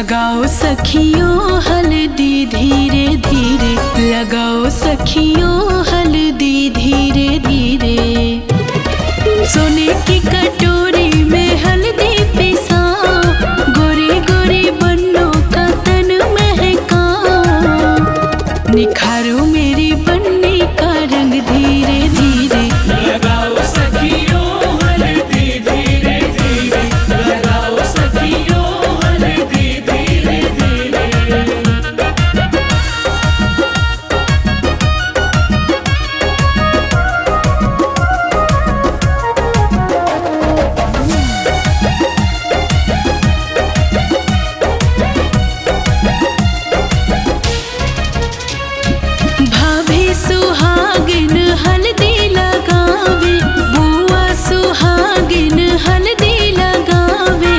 लगाओ सखियों हल्दी धीरे धीरे, लगाओ सखियों हल्दी धीरे धीरे। सोने की कटोरी में हल्दी पिसाओ, गोरी गोरी बन्नों का तन महकाओ। निखारो मेरी बन्नी का रंग धीरे धीरे, लगाओ सखियों हल्दी धीरे धीरे, लगाओ सखियों हल्दी धीरे धीरे। भाभी सुहागिन हल्दी लगावे, बुआ सुहागिन हल्दी लगावे।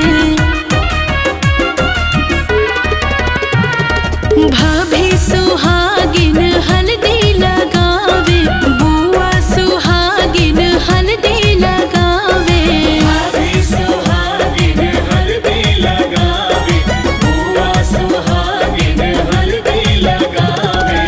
भाभी सुहागिन हल्दी लगावे, बुआ सुहागिन हल्दी लगावे। भाभी सुहागिन हल्दी लगावे, बुआ सुहागिन हल्दी लगावे।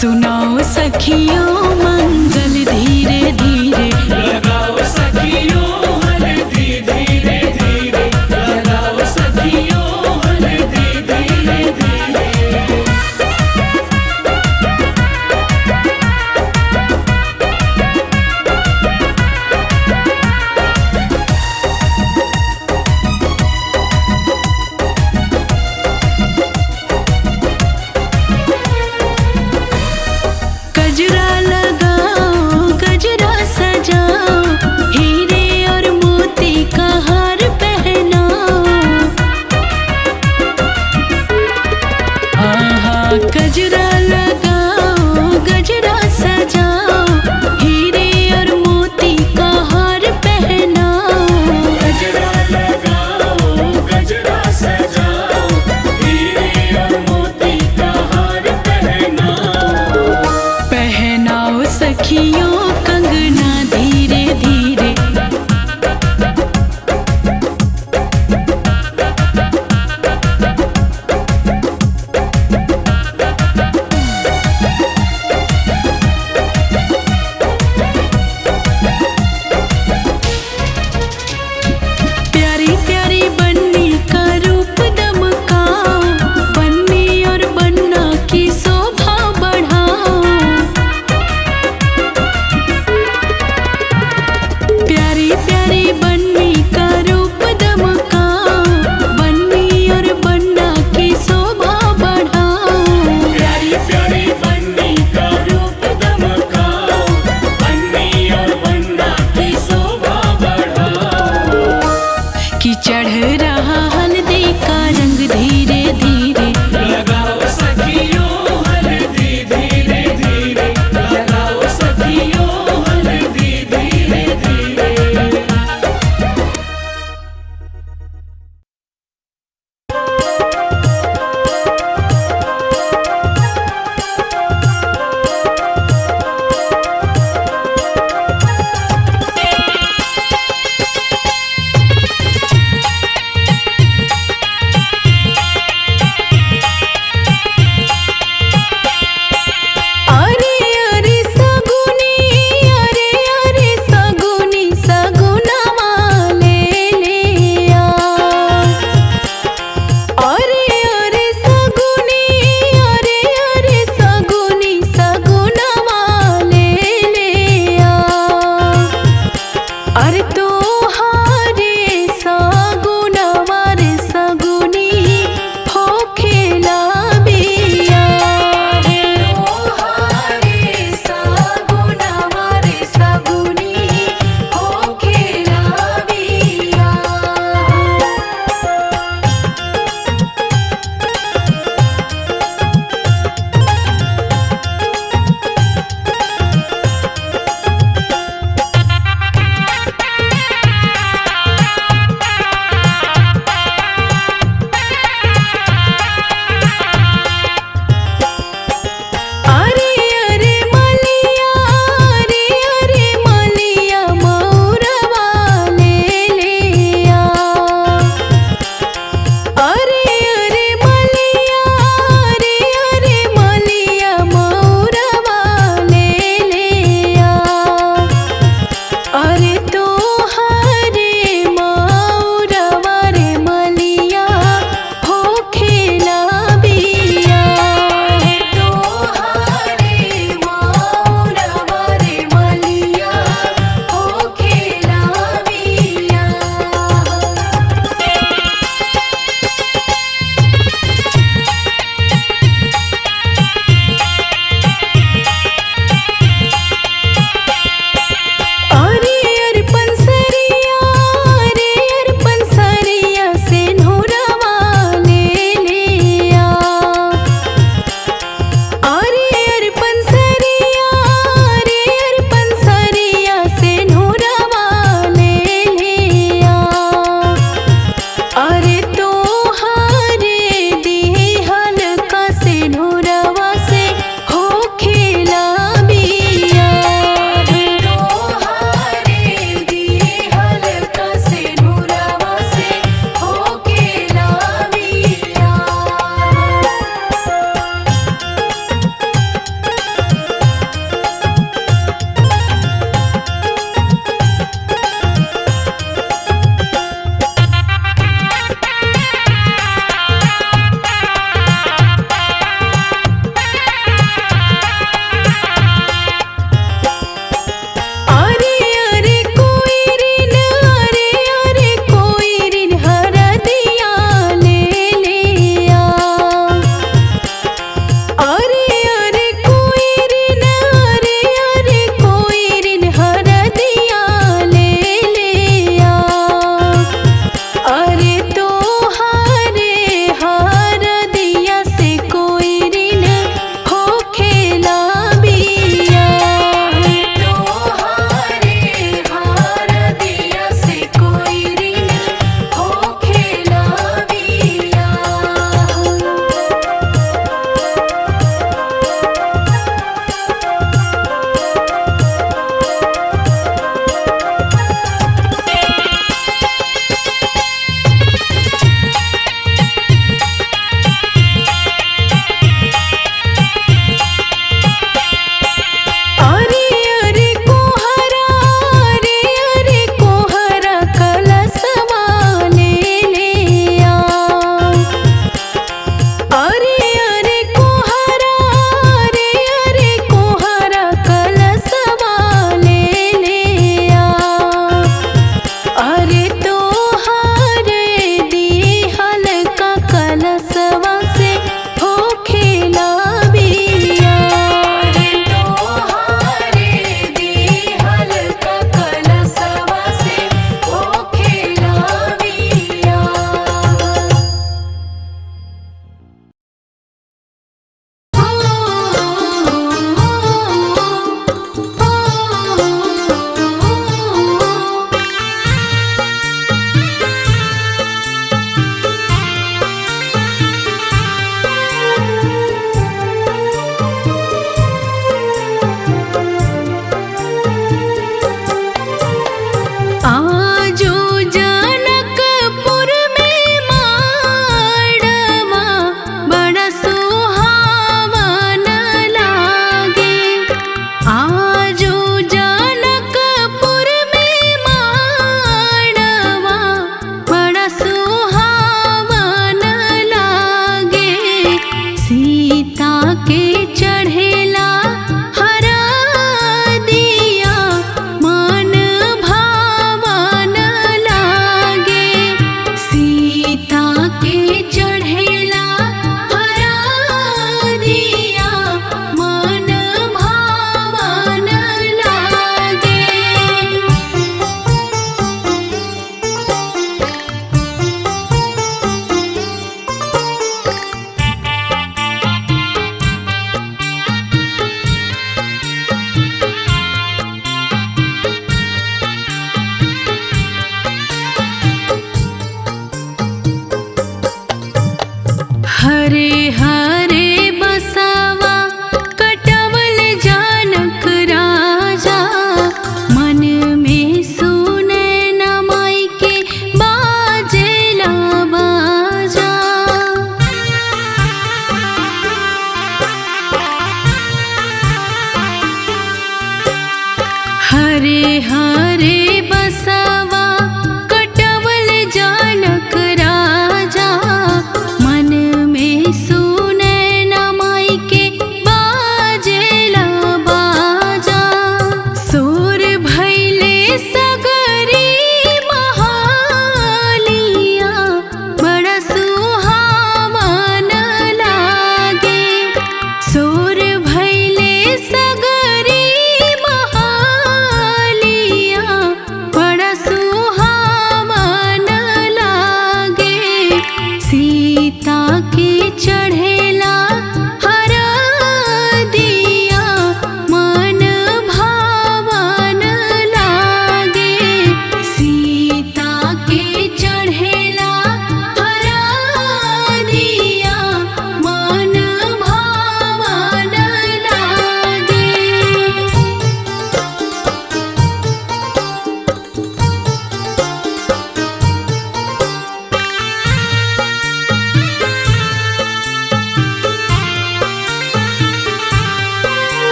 सुनाओ सखियों मंगल धीरे धीरे, लगाओ सखियों हल्दी धीरे धीरे, लगाओ सखियों हल्दी धीरे धीरे। गजरा लगाओ गजरा सजाओ, हीरे और मोती का हार पहनाओ। आहा गजरा लगाओ गजरा सजाओ, हीरे और मोती का हार पहनाओ। गजरा लगाओ गजरा सजाओ, हीरे और मोती का हार पहनाओ। पहनाओ सखियों कंगना धीरे धीरे,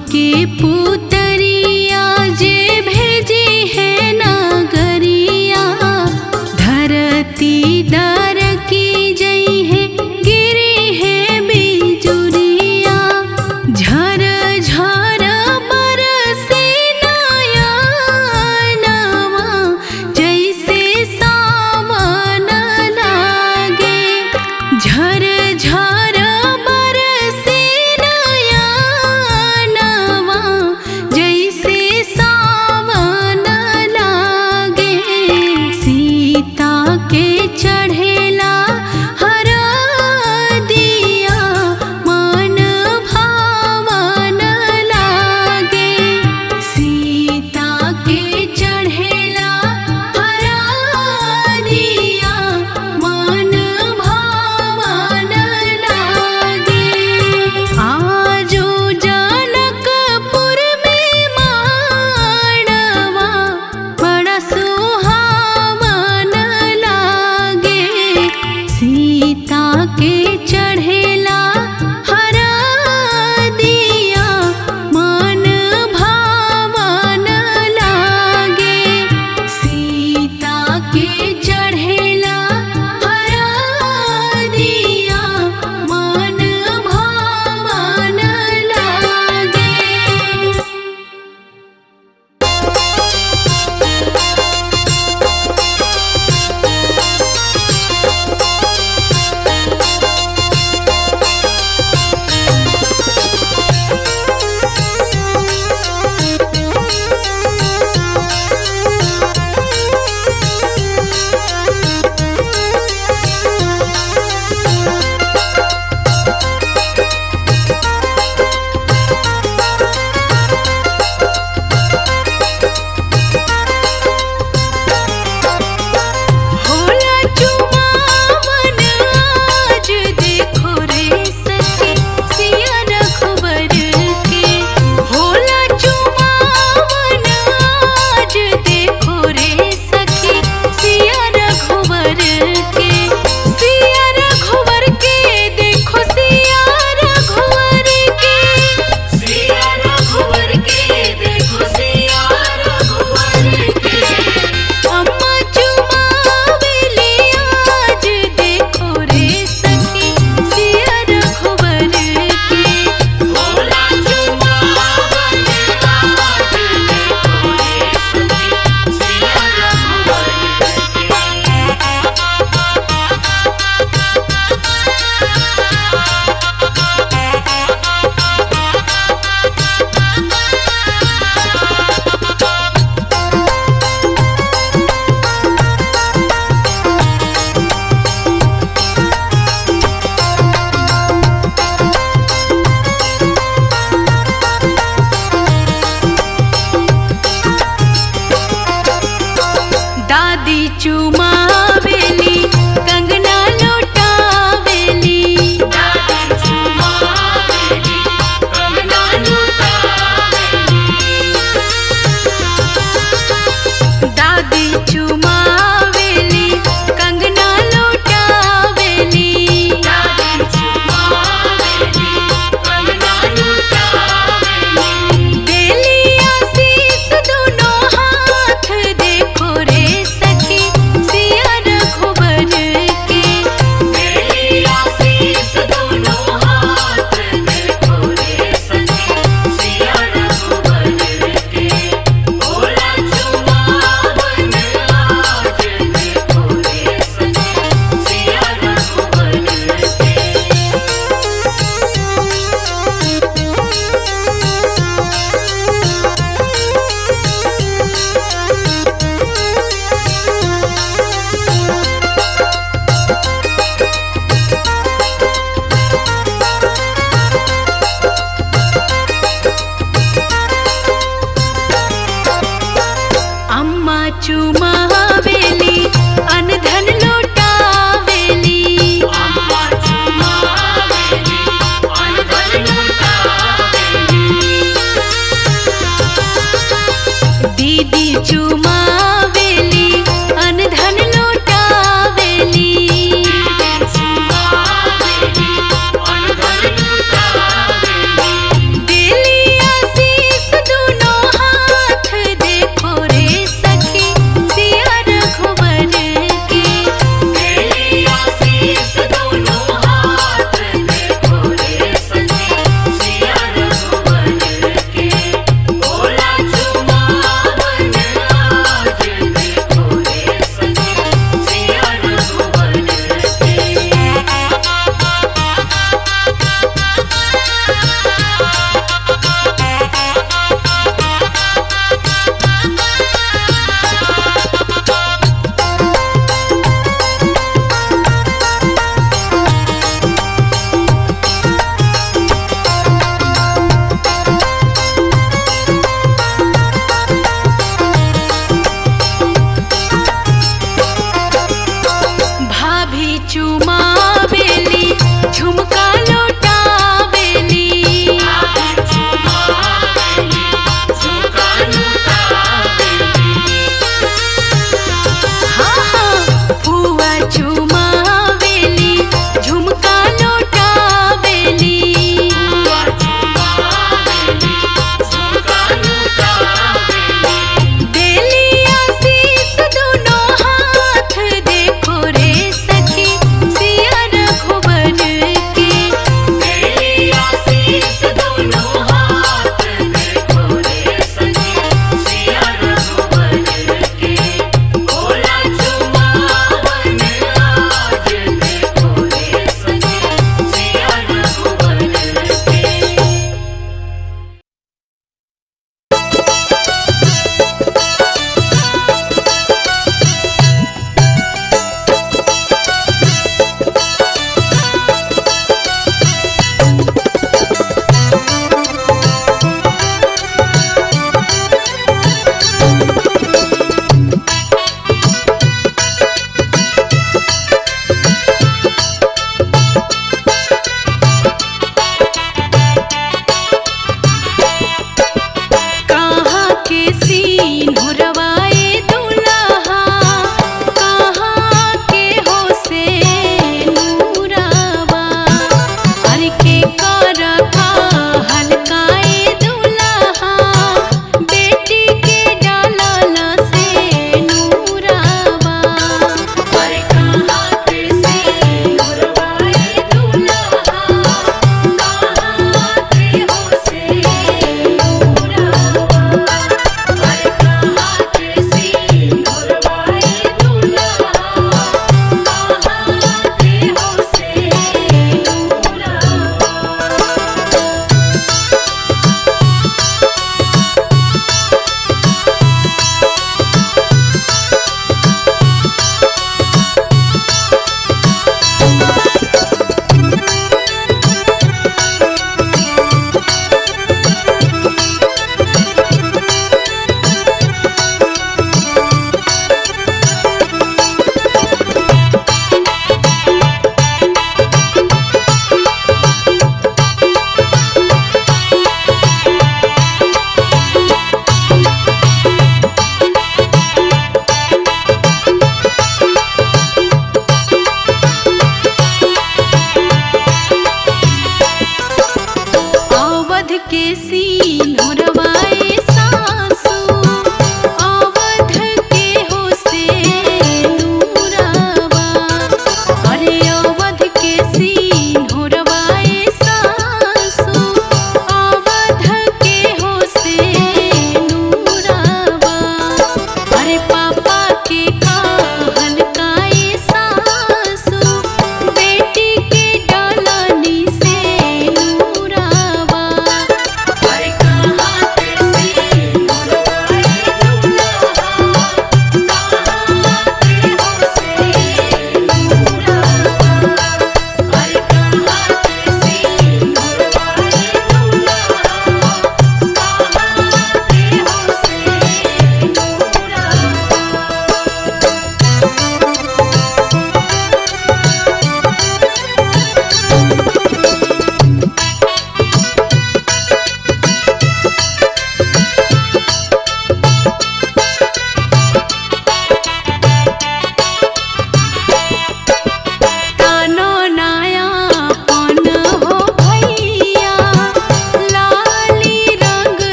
के पुतरिया जे भेजी है नगरिया, धरती दर की जई है गिरी है बिजुरिया। झर झर बरसे नयनवा, जैसे सावन लागे। झर झर बरसे नयनवा,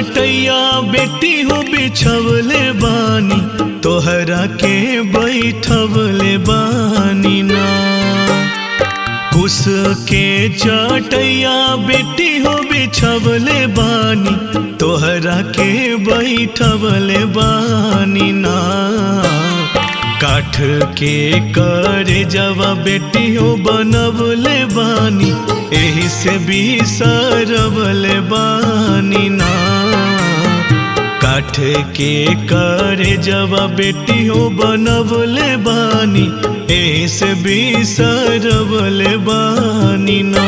चटैया बेटी हो बिछवले बानी तोहरा के बैठवले बानी ना। कुश के चटैया बेटी हो बिछवले बानी तोहरा के बैठवले बानी ना। काठ के करे जवा बेटी हो बनवले बानी एही से बिसरवले बानी ना। काठ के करे जवा बेटी हो बनवले बानी एही से बिसरवले बानी ना।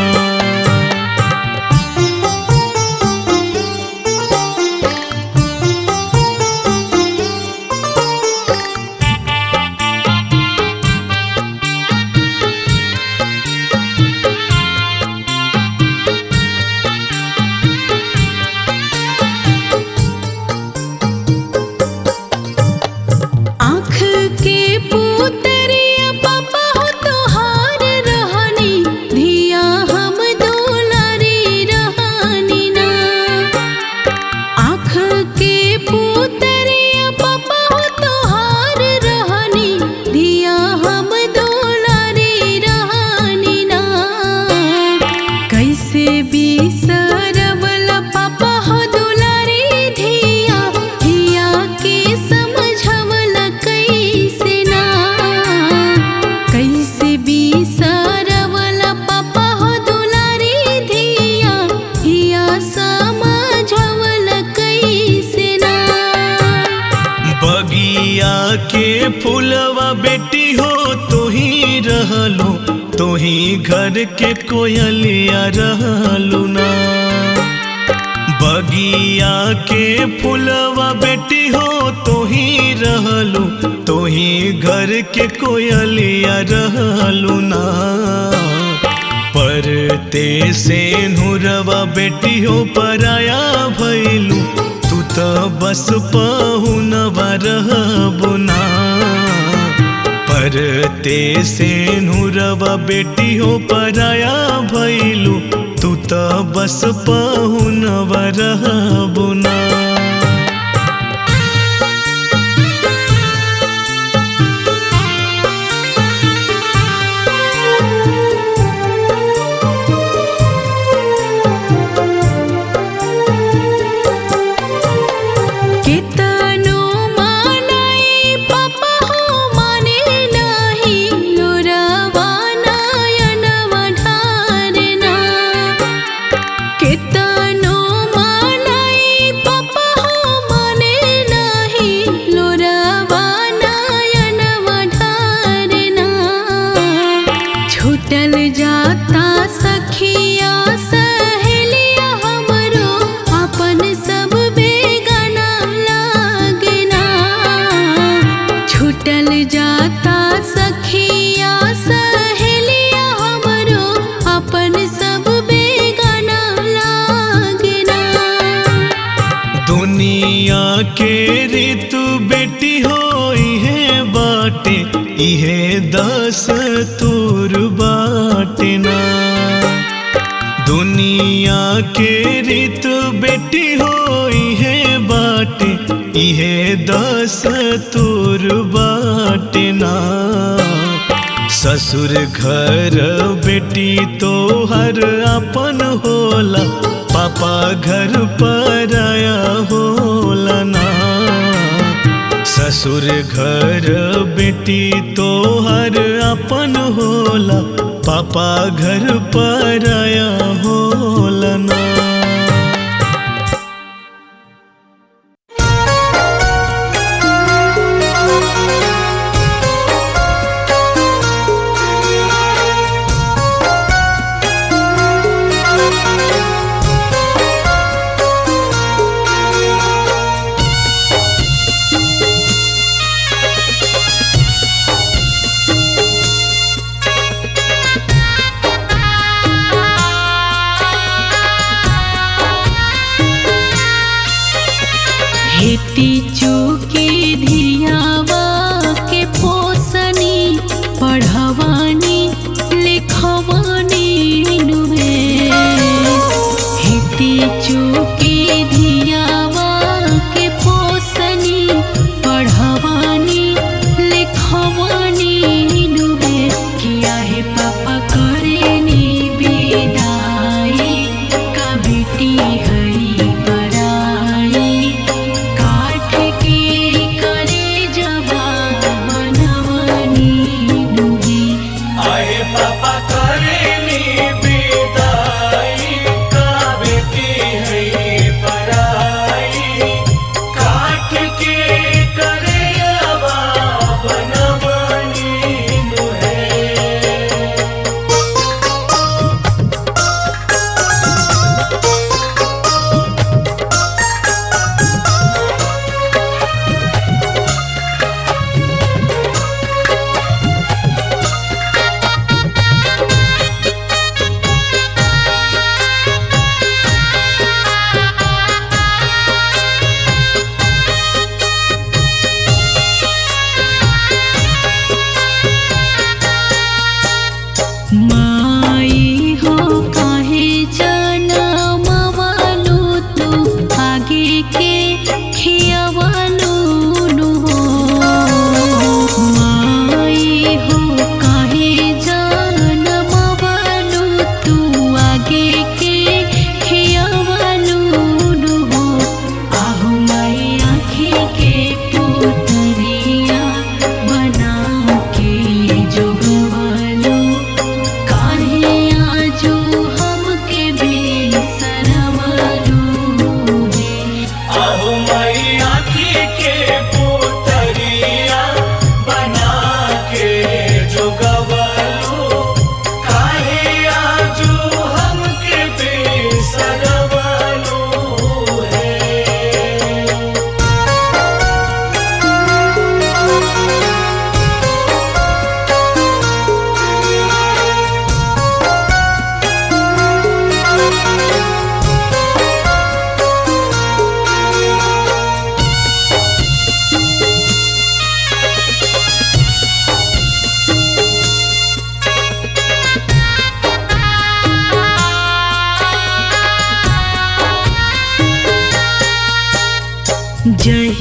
के फूलवा बेटी हो तो ही रहलो तो ही घर के कोयलिया रहलू ना। बगिया के फूलवा बेटी हो तो ही रहलू तो ही घर के कोयलिया रहलू ना। परते से नुरवा बेटी हो पराया भैलू तू तो बस पहुनवा रहबू ना। परते से नुरवा बेटी हो पराया भैलू तू तो बस पहुनवा रहबू ना। के ऋतु बेटी हो इहे बाटे इहे दस तूर बाटे ना। दुनिया के ऋतु बेटी हो इहे बाटे इहे दस तूर बाटे ना। ससुर घर बेटी तो हर अपन होला पापा घर पराया होला ना। ससुर घर बेटी तो हर अपन होला पापा घर पराया होला ना।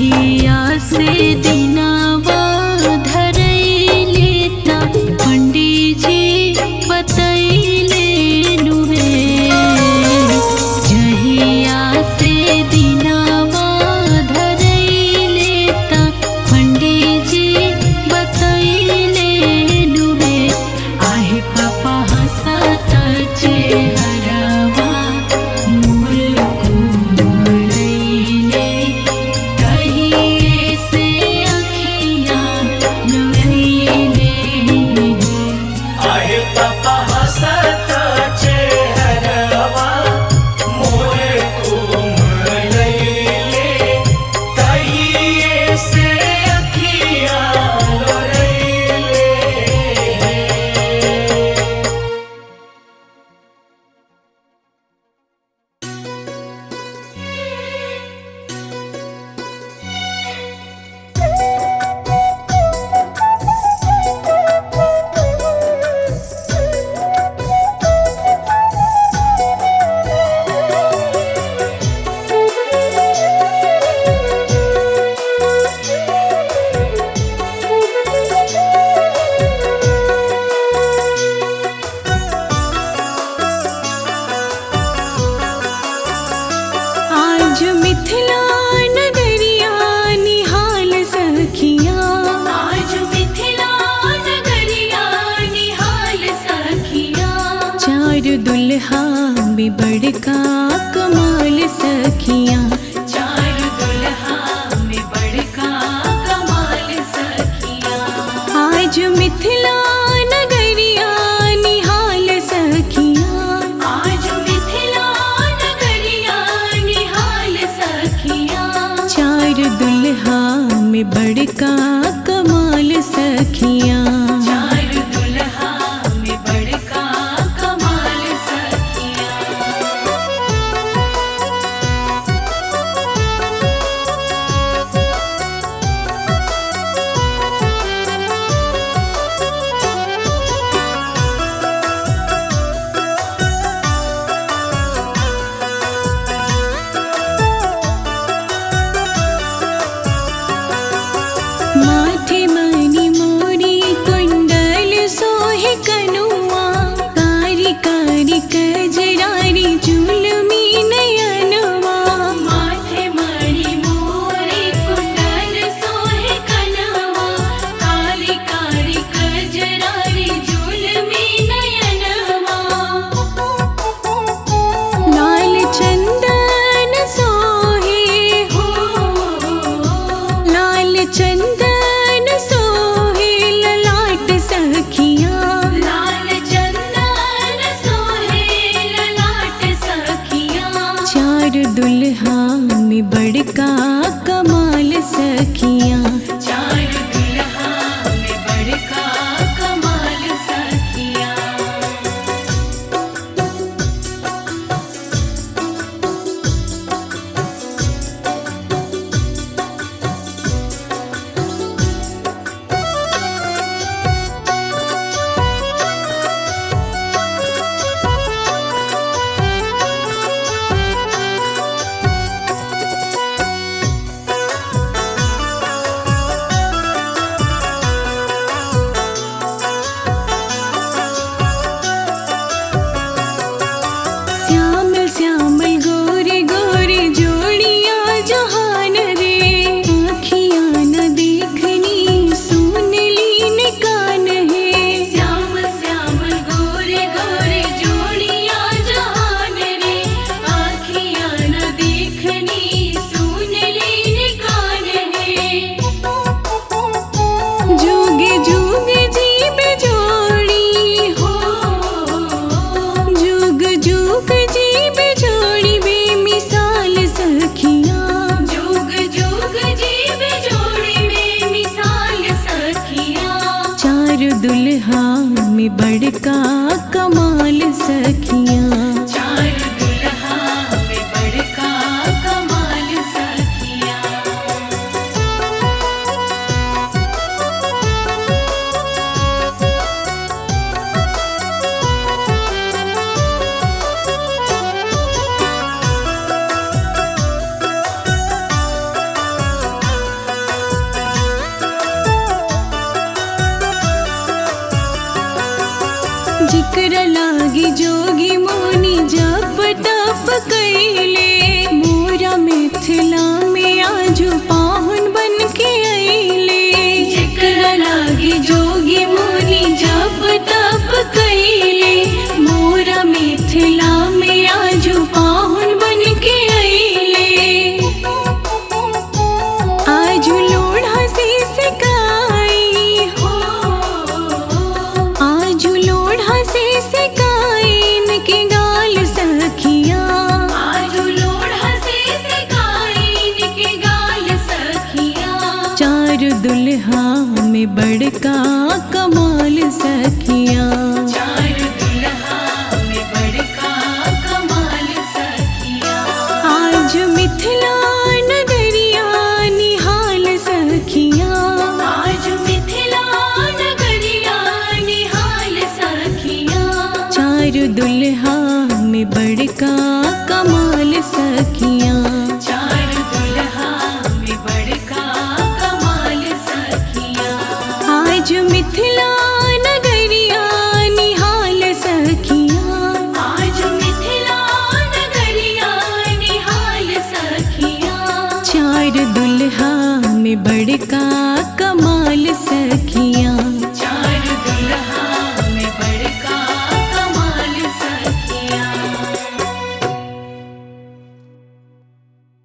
जहिया से दिनावा धरैले ता पंडित जी बतैले नुहे। जहिया से दिनावा धरैले ता पंडित जी बतैले नुहे। आहे पापा हंसता चेहरवा मोर कुमरैले। कहिए से अखियाँ नवैले। आहे पापा हंसता चेहरवा मोरे कुमरैले। कहिए से अखियाँ लोरैले। आज मिथिला नगरिया निहाल सखिया। आज मिथिला नगरिया निहाल सखिया। चार दुल्हा में बड़का कमाल सखिया। चार दुल्हा में बड़का कमाल सखिया। आज मिथिला नगरिया निहाल सखिया। आज मिथिला नगरिया निहाल सखिया। चार दुल्हा में बड़का कमाल सखिया। चार दुल्हा में बड़का कमाल सखिया। माथे मणि मोरी कुंडल सोहे कनुआ। कारी कारी कजरारी जुलमी नयनवा। माथे मणि मोरी कुंडल सोहे कनुआ। कारी कारी कजरारी जुलमी नयनवा। लाल चंदन सोहे हो। लाल चंदन सोहे ललाट सखिया। लाल चंदन सोहे ललाट सखिया। चार दुल्हा में बड़का कमाल सखिया। चार दुल्हा में बड़का कमाल सखिया। श्यामल श्यामल गोरे गोरे जोड़िया जहान रे। आँखियाँ न देखनी सुन लीन कान है। श्यामल श्यामल गोरे गोरे जोड़िया जहान रे। आँखियाँ न देखनी सुन लीन कान है। जुगे जुगे जीव जोड़ी हो। जुग जुग जीव जोड़ी बेमिसाल सखिया। जुग जुग जीव जोड़ी बेमिसाल सखिया। चार दुल्हा में बड़का कमाल सखिया। चार दुल्हा में बड़का कमाल सखिया। जिक्र लागी जोगी मोनी जप तप कैले मोरा मिथिला में आजू पाहुन बन के अइले जिक्र लागी जोगी मोनी जप तप कैले मोरा मिथिला में आजू पाहुन बन के अइले आजू लोढ़ा से सिकाई हो आजू लोढ़ा से सिकाई इनके गाल सखिया आजू लोढ़ा से सिकाई इनके गाल सखिया चार दुल्हा में बड़का कमाल सखिया चार दुल्हा में बड़का कमाल सखिया आज मिथिला नगरिया निहाल सखिया आज मिथिला नगरिया निहाल सखिया चार दुल्हा में बड़का कमाल सखिया चार दुल्हा में बड़का कमाल सखिया आज मिथिला नगरिया निहाल सखिया आज मिथिला नगरिया निहाल सखिया चार दुल्हा में बड़का